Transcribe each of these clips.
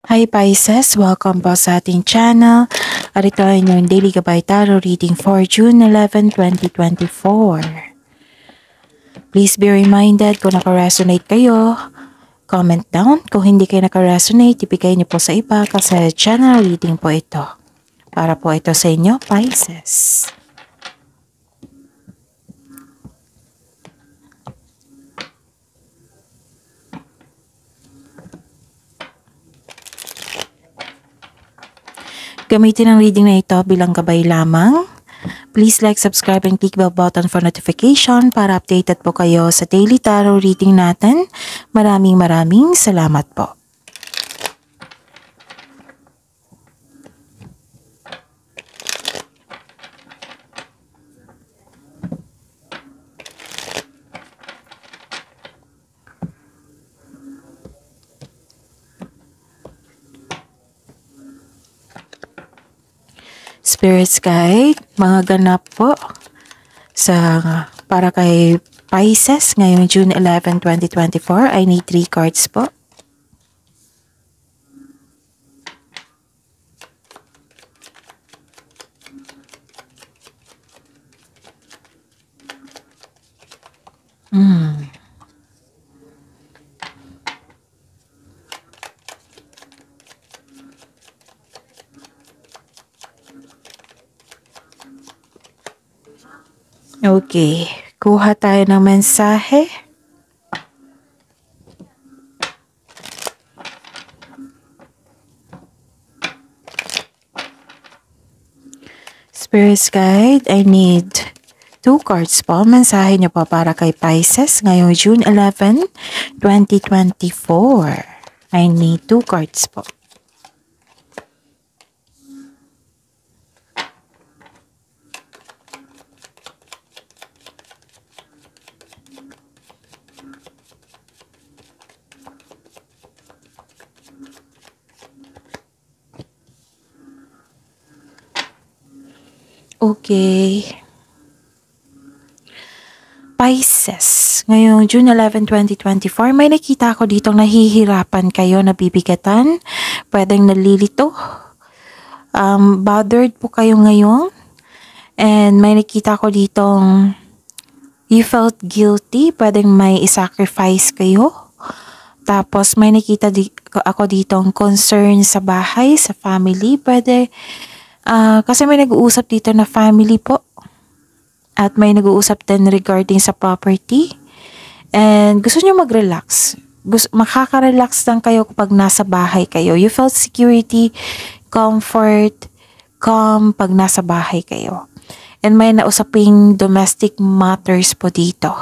Hi Pisces! Welcome po sa ating channel. At ito ay inyong Daily Gabay Tarot reading for June 11, 2024. Please be reminded kung naka-resonate kayo, comment down. Kung hindi kayo naka-resonate, ibigay niyo po sa iba kasi channel reading po ito. Para po ito sa inyo, Pisces. Gamitin ang reading na ito bilang gabay lamang. Please like, subscribe, and click bell button for notification para updated po kayo sa daily tarot reading natin. Maraming salamat po. Spirits Guide, mga ganap po para kay Pisces ngayong June 11, 2024. I need 3 cards po. Okay, kuha tayo ng mensahe. Spirits Guide, I need 2 cards po. Mensahe niyo po para kay Pisces ngayong June 11, 2024. I need 2 cards po. Okay. Pisces, ngayong June 11, 2024, may nakita ako ditong nahihirapan kayo, nabibigatan, pwedeng nalilito. Bothered po kayo ngayon. And may nakita ko ditong you felt guilty, pwedeng may isacrifice kayo. Tapos may nakita ako ditong concern sa bahay, sa family, pwede. Kasi may nag-uusap dito na family po. At may nag-uusap din regarding sa property. And gusto nyo mag-relax. Makaka-relax lang kayo kapag nasa bahay kayo. You felt security, comfort, calm pag nasa bahay kayo. And may nausaping domestic matters po dito.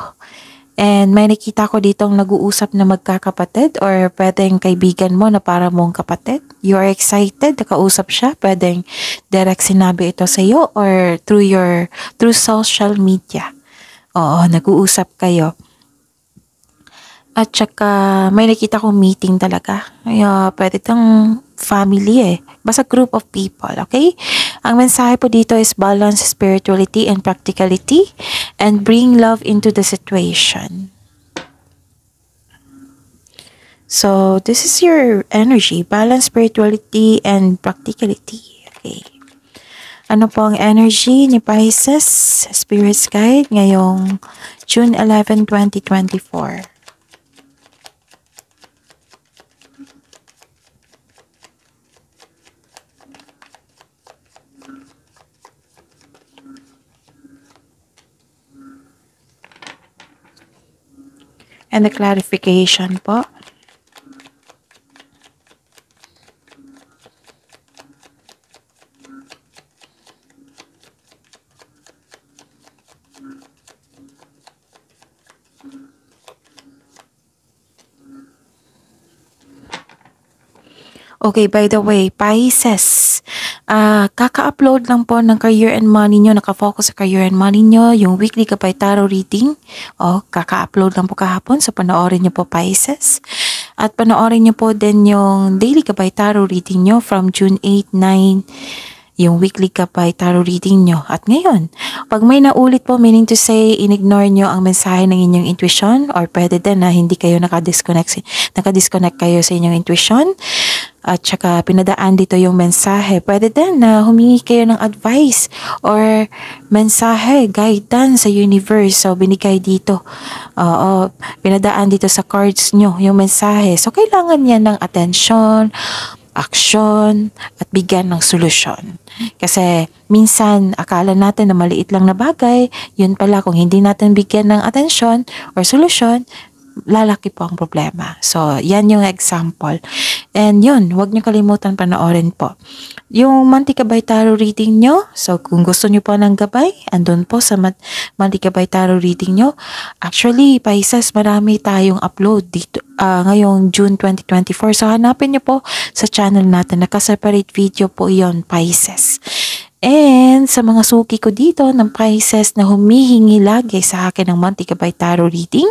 And may nakita ko ditong nag-uusap na magkakapatid or pwedeng kaibigan mo na para mong kapatid. You are excited, nakausap siya. Pwedeng direct sinabi ito sa iyo or through social media. Oo, nag-uusap kayo. At saka may nakita kong meeting talaga. Pwede itong family Basta group of people, okay? Ang mensahe po dito is balance spirituality and practicality and bring love into the situation. So, this is your energy. Balance spirituality and practicality. Okay. Ano po ang energy ni Pisces Spirits Guide ngayong June 11, 2024? And the clarification po. Okay, by the way, Pisces, kaka-upload lang po ng career and money nyo, nakafocus sa career and money nyo, yung weekly Gabay Tarot reading. Kaka-upload lang po kahapon, so panoorin nyo po Pisces. At panoorin nyo po din yung daily Gabay Tarot reading nyo from June 8, 9, yung weekly gabay tarot reading nyo. At ngayon, pag may naulit po, meaning to say, in-ignore nyo ang mensahe ng inyong intuition, or pwede din na hindi kayo nakadisconnect kayo sa inyong intuition, at saka pinadaan dito yung mensahe. Pwede din na humingi kayo ng advice or mensahe, guidance sa universe. So, binigay dito. Oo, pinadaan dito sa cards nyo yung mensahe. So, kailangan yan ng atensyon, aksyon, at bigyan ng solusyon. Kasi minsan akala natin na maliit lang na bagay, yun pala kung hindi natin bigyan ng atensyon or solusyon, lalaki po ang problema. So, yan yung example. And yun, huwag niyo kalimutan panoorin po yung Monty Gabay Tarot reading nyo. So, kung gusto niyo po ng gabay, andun po sa Monty Gabay Tarot reading nyo. Actually, Pisces, marami tayong upload dito ngayong June 2024. So, hanapin niyo po sa channel natin. Naka-separate video po yon, Pisces. And sa mga suki ko dito ng Pisces na humihingi lagi sa akin ng Monty Gabay Tarot reading,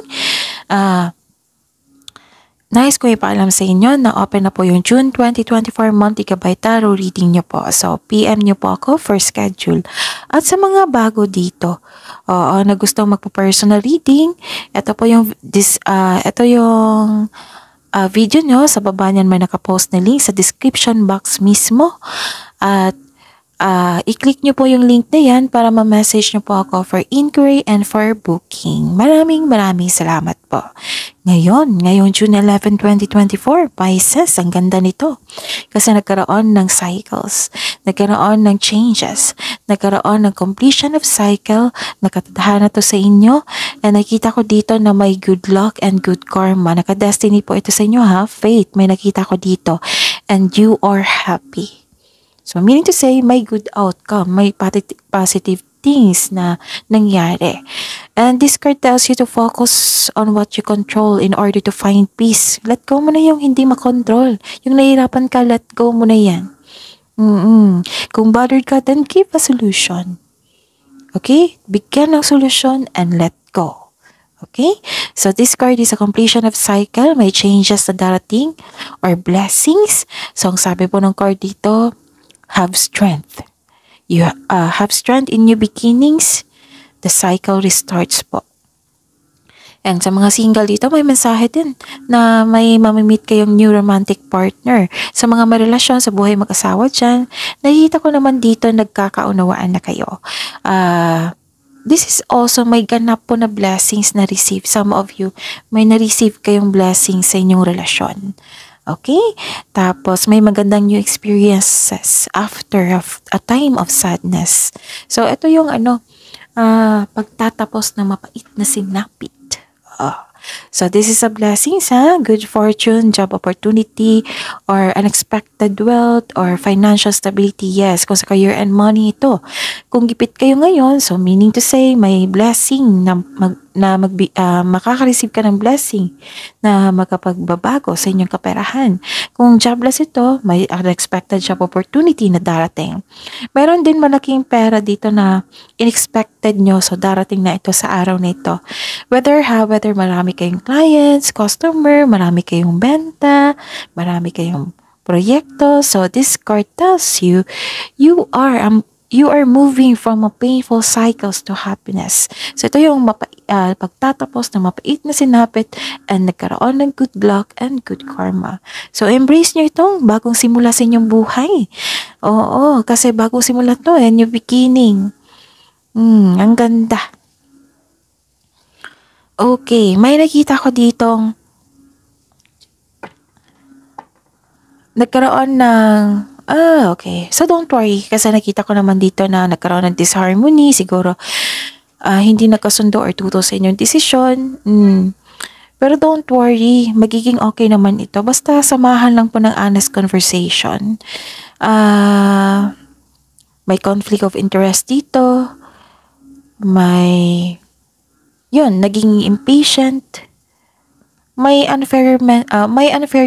nais ko ipaalam sa inyo na open na po yung June 2024 Monty Gabay Tarot reading nyo po. So, PM nyo po ako for schedule. At sa mga bago dito, na gustong magpa-personal reading, ito po yung, video nyo. Sa baba niyan may nakapost na link sa description box mismo. At i-click nyo po yung link na yan para ma-message nyo po ako for inquiry and for booking. Maraming salamat po. Ngayong June 11, 2024, Pisces, ang ganda nito. Kasi nagkaroon ng cycles, nagkaroon ng changes, nagkaroon ng completion of cycle, nakatadhana to sa inyo, and nakita ko dito na may good luck and good karma. Naka-destiny po ito sa inyo ha, faith, may nakita ko dito, and you are happy. So, meaning to say, may good outcome, may positive things na nangyari. And this card tells you to focus on what you control in order to find peace. Let go mo na yung hindi makontrol. Yung nahihirapan ka, let go mo na yan. Kung bothered ka, then give a solution. Okay? Bigyan ng solution and let go. Okay? So, this card is a completion of cycle. May changes na darating or blessings. So, ang sabi po ng card dito, have strength. You have strength in new beginnings. The cycle restarts po. And sa mga single dito, may mensahe din na may mamimit kayong new romantic partner. Sa mga marelasyon, sa buhay mag-asawa dyan, nakikita ko naman dito nagkakaunawaan na kayo. This is also may ganap po na blessings na receive. Some of you, may na-receive kayong blessings sa inyong relasyon. Okay? Tapos, may magandang new experiences after a time of sadness. So, ito yung pagtatapos ng mapait na sinapit. So, this is a blessing sa good fortune, job opportunity, or unexpected wealth, or financial stability. Yes, kung sa career and money ito. Kung gipit kayo ngayon, so meaning to say, may blessing na makaka-receive ka ng blessing na makapagbabago sa inyong kaperahan. Kung jobless ito, may unexpected job opportunity na darating. Meron din malaking pera dito na unexpected nyo, so darating na ito sa araw na ito. Whether marami kayong clients, customer, marami kayong benta, marami kayong proyekto. So this card tells you, you are moving from a painful cycles to happiness. So ito yung pagtatapos ng mapait na sinapit and nagkaroon ng good luck and good karma. So embrace nyo itong bagong simula sa inyong buhay. Oo, kasi bagong simula to, new beginning. Ang ganda. Okay, may nakita ko ditong nagkaroon ng okay. So, don't worry. Kasi nakita ko naman dito na nagkaroon ng disharmony. Siguro, hindi nagkasundo or tuto sa inyong desisyon. Pero don't worry. Magiging okay naman ito. Basta samahan lang po ng honest conversation. May conflict of interest dito. Naging impatient. May unfair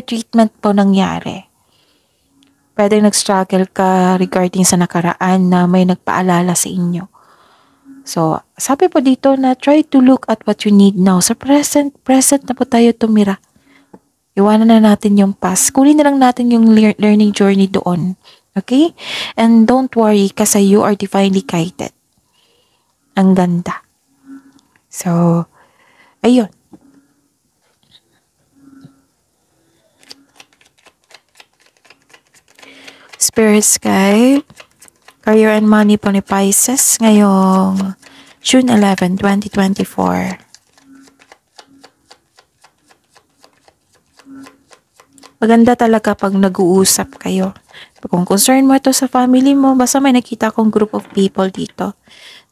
treatment po nangyari. Pwede nag-struggle ka regarding sa nakaraan na may nagpaalala sa inyo. So, sabi po dito na try to look at what you need now. Sa present na po tayo tumira. Iwanan na natin yung past. Kunin na lang natin yung learning journey doon. Okay? And don't worry kasi you are divinely guided. Ang ganda. So, ayun. Spirits guide, career and money po ni Pisces ngayong June 11, 2024. Maganda talaga pag nag-uusap kayo. Kung concern mo ito sa family mo, basta may nakita akong group of people dito.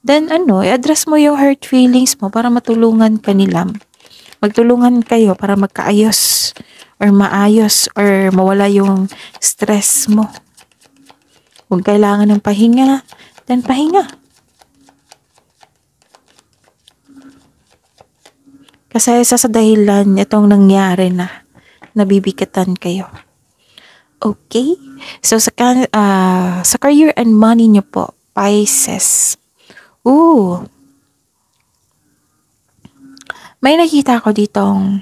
Then i-address mo yung hurt feelings mo para matulungan ka nila. Magtulungan kayo para magkaayos or maayos or mawala yung stress mo. Kung kailangan ng pahinga, then pahinga. Kasi isa sa dahilan itong nangyari na nabibigatan kayo. Okay? So sa career and money nyo po, Pisces. May nakita ko ditong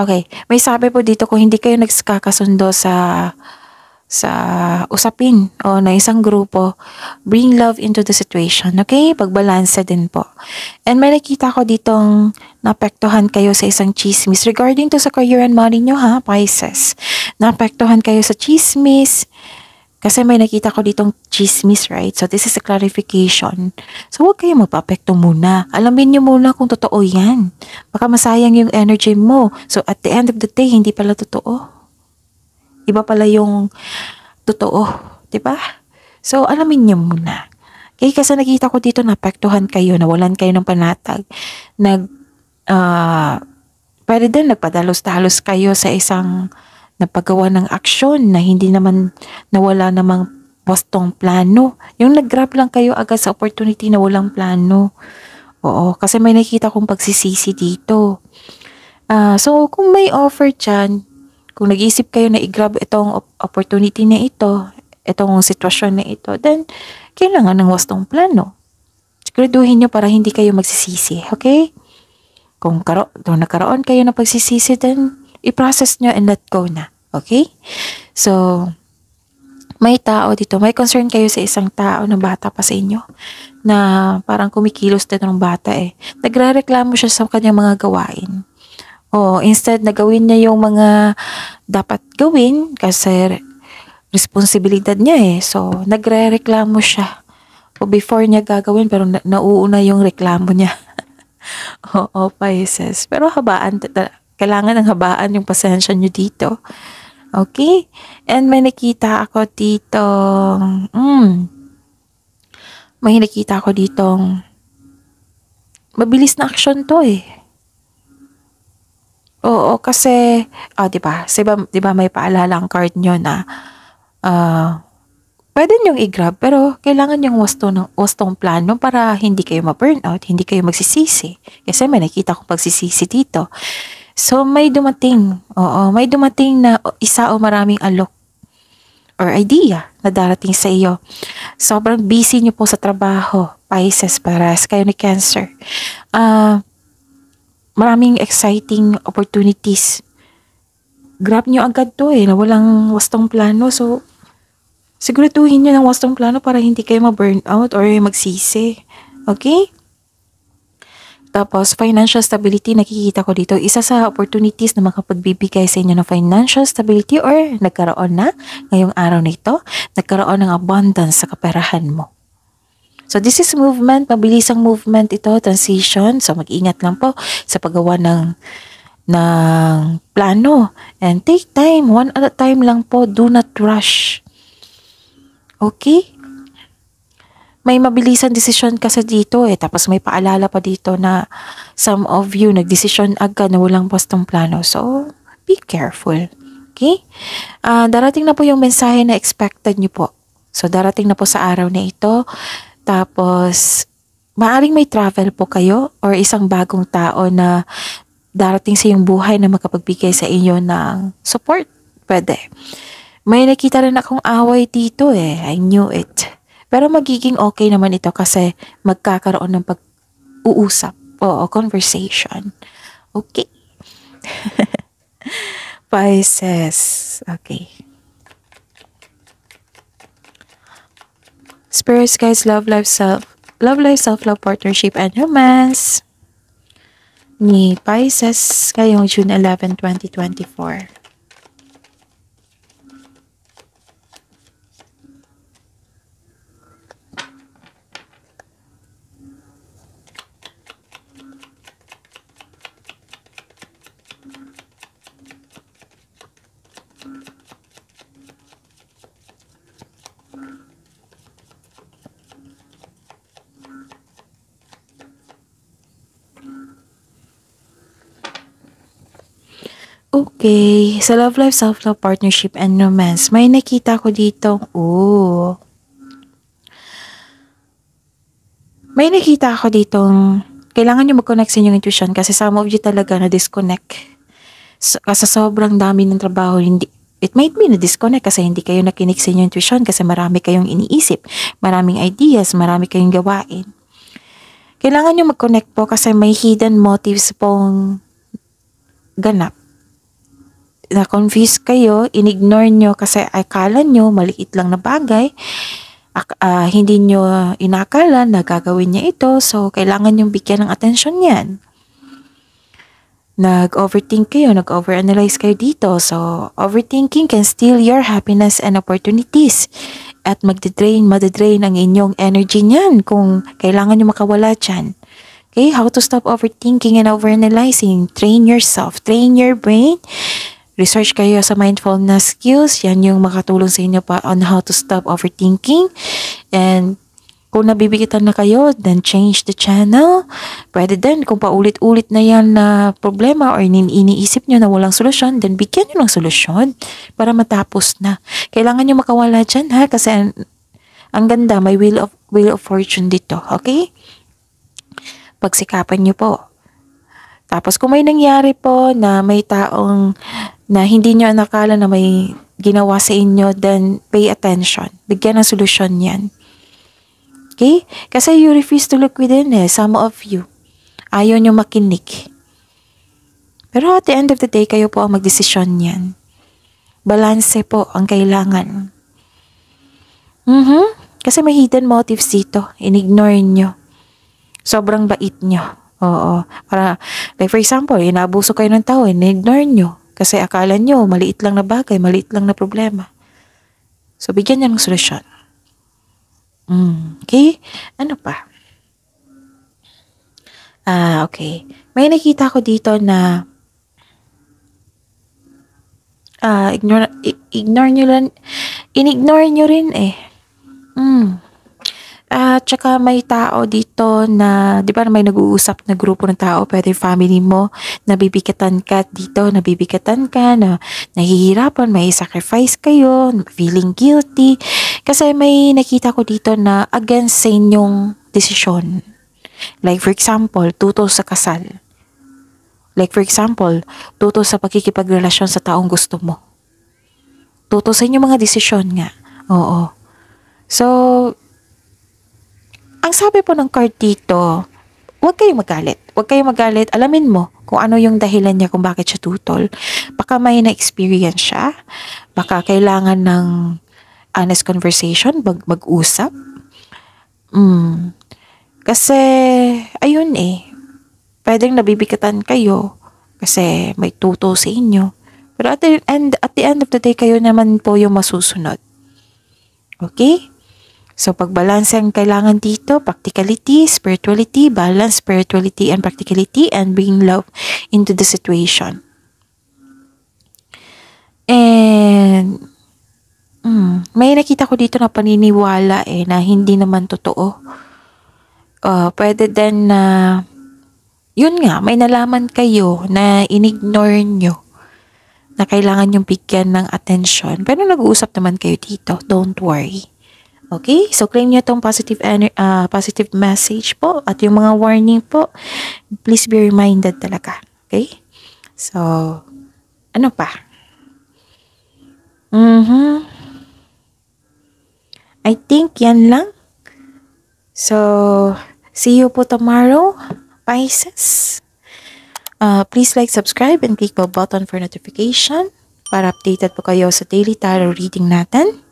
okay, may sabi po dito kung hindi kayo nagkakasundo sa usapin o na isang grupo, bring love into the situation, okay? Pagbalanse din po. And may nakita ko ditong naapektuhan kayo sa isang chismis regarding to sa career and money nyo ha, Pisces. Naapektuhan kayo sa chismis kasi may nakita ko ditong chismis, right? So this is a clarification. So huwag kayo magpa-apekto muna. Alamin nyo muna kung totoo yan. Baka masayang yung energy mo. So at the end of the day, hindi pala totoo. Iba pala yung totoo, 'di ba? So alamin niyo muna. Okay, kasi nakita ko dito naapektuhan kayo, nawalan kayo ng panatag. Pwede din nagpadalos-dalos kayo sa isang napagawa ng aksyon na hindi naman nawala namang wastong plano. Yung nag-grab lang kayo agad sa opportunity na walang plano. Oo, kasi may nakita kong pagsisisi dito. So kung may offer dyan, kung nag-iisip kayo na i-grab itong opportunity na ito, itong sitwasyon na ito, then kailangan ng wastong plano. Siguraduhin nyo para hindi kayo magsisisi, okay? Kung nagkaroon kayo ng pagsisisi, then i-process nyo and let go na, okay? So, may tao dito, may concern kayo sa isang tao na bata pa sa inyo, na parang kumikilos din ng bata eh. Nagre-reklamo siya sa kanyang mga gawain. Instead na gawin niya yung mga dapat gawin kasi responsibilidad niya eh. So, nagre-reklamo siya. Before niya gagawin pero nauuna yung reklamo niya. Oo, Pisces. Pero kailangan ng habaan yung pasensya niyo dito. Okay? And may nakita ako dito. May nakita ako ditong mabilis na action to eh. Oo, kasi, 'di ba? Di ba may paalala ang card nyo na pwede nyong i-grab pero kailangan yung wastong plano para hindi kayo ma-burnout, hindi kayo magsisisi. Kasi may nakita ko pagsisisi dito. So, may dumating na isa o maraming alok or idea na darating sa iyo. Sobrang busy nyo po sa trabaho, Pisces, parehas kayo ni Cancer. Maraming exciting opportunities. Grab nyo agad to na walang wastong plano. So, siguraduhin nyo ng wastong plano para hindi kayo ma-burnout or magsisi. Okay? Tapos, financial stability, nakikita ko dito, isa sa opportunities na makapagbibigay sa inyo ng financial stability or nagkaroon na ngayong araw na ito, nagkaroon ng abundance sa kaperahan mo. So, this is movement, mabilisang movement ito, transition. So, mag-ingat lang po sa paggawa ng plano. And take time, one at a time lang po, do not rush. Okay? May mabilisan desisyon kasi dito tapos may paalala pa dito na some of you nagdesisyon agad na walang wastong plano. So, be careful. Okay? Darating na po yung mensahe na expected nyo po. So, darating na po sa araw na ito. Tapos, maaring may travel po kayo or isang bagong tao na darating sa iyong buhay na makapagbigay sa inyo ng support. Pwede. May nakita rin akong away dito I knew it. Pero magiging okay naman ito kasi magkakaroon ng pag-uusap o conversation. Okay. Pisces. Okay. Spirits, guys, love, life, self-love, partnership, and romance. Ni Pisces, ngayong June 11, 2024. Okay, sa love life, self-love, partnership, and romance, may nakita ko dito. May nakita ako ditong kailangan nyo mag-connect sa inyong intuition kasi some of you talaga na-disconnect. Kasi sobrang dami ng trabaho, it might be na-disconnect kasi hindi kayo nakinig sa inyong intuition kasi marami kayong iniisip, maraming ideas, marami kayong gawain. Kailangan nyo mag-connect po kasi may hidden motives pong ganap. Na-confuse kayo, in-ignore nyo kasi akala nyo maliit lang na bagay, hindi nyo inakala na gagawin niya ito, so kailangan nyo bigyan ng atensyon yan. Nag-overthink kayo, nag-overanalyze kayo dito, so overthinking can steal your happiness and opportunities at madadrain ang inyong energy niyan kung kailangan nyo makawala dyan. Okay, how to stop overthinking and overanalyzing? Train yourself, train your brain. Research kayo sa mindfulness skills. Yan yung makatulong sa inyo pa on how to stop overthinking. And kung nabibigitan na kayo, then change the channel. Pwede din, kung paulit-ulit na yan na problema or iniisip nyo na walang solusyon, then bigyan nyo ng solusyon para matapos na. Kailangan nyo makawala dyan ha, kasi ang ganda, may wheel of fortune dito. Okay? Pagsikapan nyo po. Tapos kung may nangyari po na may taong na hindi nyo nakala na may ginawa sa inyo, then pay attention. Bigyan ng solusyon yan. Okay? Kasi you refuse to look within some of you. Ayaw nyo makinig. Pero at the end of the day, kayo po ang magdesisyon yan. Balanse po ang kailangan. Kasi may hidden motives dito. In-ignore nyo. Sobrang bait nyo. Oo. Para, like for example, inaabuso kayo ng tao, in-ignore nyo. Kasi akala nyo, maliit lang na bagay, maliit lang na problema. So, bigyan niya ng solusyon. Okay? Ano pa? Okay. May nakita ko dito na in-ignore nyo rin eh. Tsaka may tao dito na, di ba may nag-uusap na grupo ng tao, pwede family mo, nabibigatan ka dito, nabibigatan ka, na nahihirapan, may sacrifice kayo, feeling guilty. Kasi may nakita ko dito na against sa inyong desisyon. Like for example, tutol sa kasal. Like for example, tutol sa pagkikipagrelasyon sa taong gusto mo. Tutol sa inyong mga desisyon nga. Oo. So, ang sabi po ng card dito, huwag kayong magalit. Huwag kayong magalit. Alamin mo kung ano yung dahilan niya kung bakit siya tutol. Baka may na-experience siya. Baka kailangan ng honest conversation, mag-usap. Kasi, ayun eh. Pwedeng nabibigatan kayo kasi may tutol sa inyo. Pero at the end of the day, kayo naman po yung masusunod. Okay? So, pagbalanse ang kailangan dito, practicality, spirituality, balance, spirituality, and practicality, and bring love into the situation. And, may nakita ko dito na paniniwala na hindi naman totoo. Pwede din na, yun nga, may nalaman kayo na in-ignore nyo na kailangan yung bigyan ng attention. Pero nag-uusap naman kayo dito, don't worry. Okay? So, claim nyo itong positive message po at yung mga warning po, please be reminded talaga. Okay? So, ano pa? I think yan lang. So, see you po tomorrow, Pisces. Please like, subscribe, and click the button for notification para updated po kayo sa daily tarot reading natin.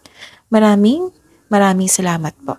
Maraming salamat po.